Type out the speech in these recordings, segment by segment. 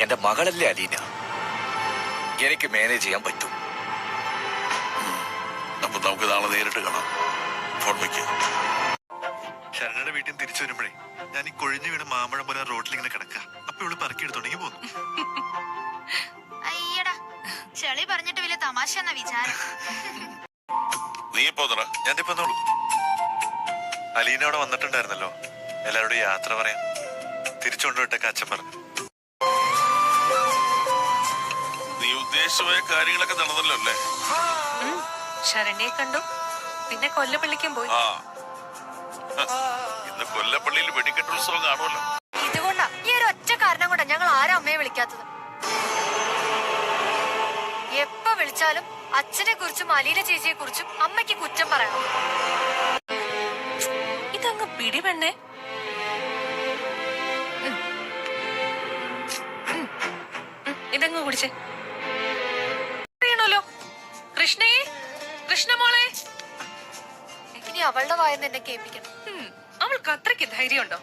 എന്റെ മകളല്ലേ അലീന, എനിക്ക് മാനേജ് ചെയ്യാൻ പറ്റും. അപ്പൊ നമുക്ക് നാളെ നേരിട്ട് കാണാം. ഫോൺ വയ്ക്കുക. ശരണയുടെ വീട്ടിൽ നിന്ന് തിരിച്ചു വരുമ്പോഴേ ഞാൻ ഈ കൊഴിഞ്ഞു വീണ മാമ്പഴം പോലെ റോട്ടിൽ ഇങ്ങനെ കിടക്കുക. അപ്പൊ ഇവള് പറക്കിയെടുത്തോണ്ടെങ്കിൽ പോന്നു. അയ്യടാ, ചെളി പറഞ്ഞിട്ട് വലിയ തമാശ എന്ന വിചാരം. നീ പോന്നറ. ഞാൻ വന്നോളൂ. അലീന അവിടെ വന്നിട്ടുണ്ടായിരുന്നല്ലോ, എല്ലാവരോടും യാത്ര പറയാൻ. തിരിച്ചുകൊണ്ടുവിട്ടൊക്കെ അച്ഛൻ പറഞ്ഞു. നീ ഉദ്ദേശിച്ച കാര്യങ്ങളൊക്കെ നടന്നല്ലോ അല്ലേ? ശരണ്യെ കണ്ടു, പിന്നെ കൊല്ലപ്പള്ളിക്കും പോയി. ഇന്ന് കൊല്ലപ്പള്ളിയിൽ വെടിക്കെട്ടുത്സവം കാണുമല്ലോ. ഇതുകൊണ്ടാ, ഈ ഒരു ഒറ്റ കാരണം കൊണ്ടാ ഞങ്ങൾ ആരും അമ്മയെ വിളിക്കാത്തത്. എപ്പോ വിളിച്ചാലും അച്ഛനെ കുറിച്ചും അലീന ചേച്ചിയെ കുറിച്ചും അമ്മയ്ക്ക് കുറ്റം പറയണം. ഇതങ്ങ് പിടിപെണ്ണേ. ഇതങ്ങ് കുടിച്ചേ. അറിയണല്ലോ കൃഷ്ണേ, കൃഷ്ണമോളെ. ഇനി അവളുടെ വായന്ന് എന്നെ കേൾപ്പിക്കണം. അവൾക്ക് അത്രയ്ക്ക് ധൈര്യമുണ്ടോ?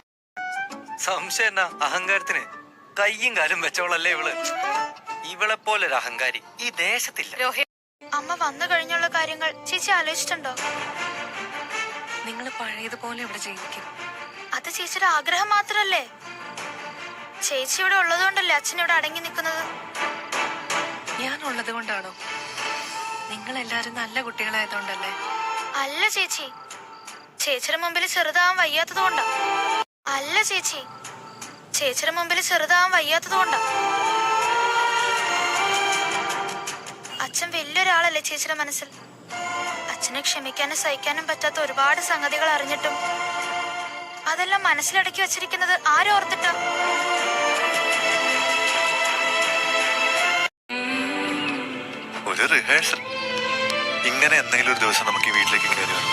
സംശയം എന്നാ? അഹങ്കാരത്തിന് കയ്യും കാലും വെച്ചവളല്ലേ ഇവള്. ഇവളെ പോലൊരു അഹങ്കാരി ഈ ദേശത്തില്ല. രോഹിത്, അമ്മ വന്നു കഴിഞ്ഞുള്ള കാര്യങ്ങൾ ചേച്ചി ആലോചിച്ചിട്ടുണ്ടോ? നിങ്ങൾ പഴയതുപോലെ ഇവിടെ ജീവിക്കും. അത് ചേച്ചിയുടെ ആഗ്രഹം മാത്രല്ലേ? ചേച്ചി ഇവിടെ ഉള്ളതുകൊണ്ടല്ലേ അച്ഛൻ ഇവിടെ അടങ്ങി നിൽക്കുന്നത്? ഞാൻ ഉള്ളത് കൊണ്ടാണോ? നിങ്ങൾ എല്ലാരും നല്ല കുട്ടികളായതുകൊണ്ടല്ലേ? അല്ല ചേച്ചി, ചേച്ചിയുടെ മുമ്പിൽ ചെറുതാവാൻ വയ്യാത്തത് കൊണ്ടാ. അല്ല ചേച്ചി, ചേച്ചിയുടെ മുമ്പിൽ ചെറുതാവാൻ വയ്യാത്തത് കൊണ്ടാ. അച്ഛൻ വലിയൊരാളല്ലേ ചേച്ചിയുടെ മനസ്സിൽ. അച്ഛനെ ക്ഷമിക്കാനും സഹിക്കാനും പറ്റാത്ത ഒരുപാട് സംഗതികൾ അറിഞ്ഞിട്ടും അതെല്ലാം മനസ്സിലടക്കി വെച്ചിരിക്കുന്നത് ആരോർത്തിട്ടാ? ഒരു റിഹേഴ്സൽ. ഇങ്ങനെ എന്തെങ്കിലും ഒരു ദിവസം നമുക്ക് ഈ വീട്ടിലേക്ക് കയറി വരണം.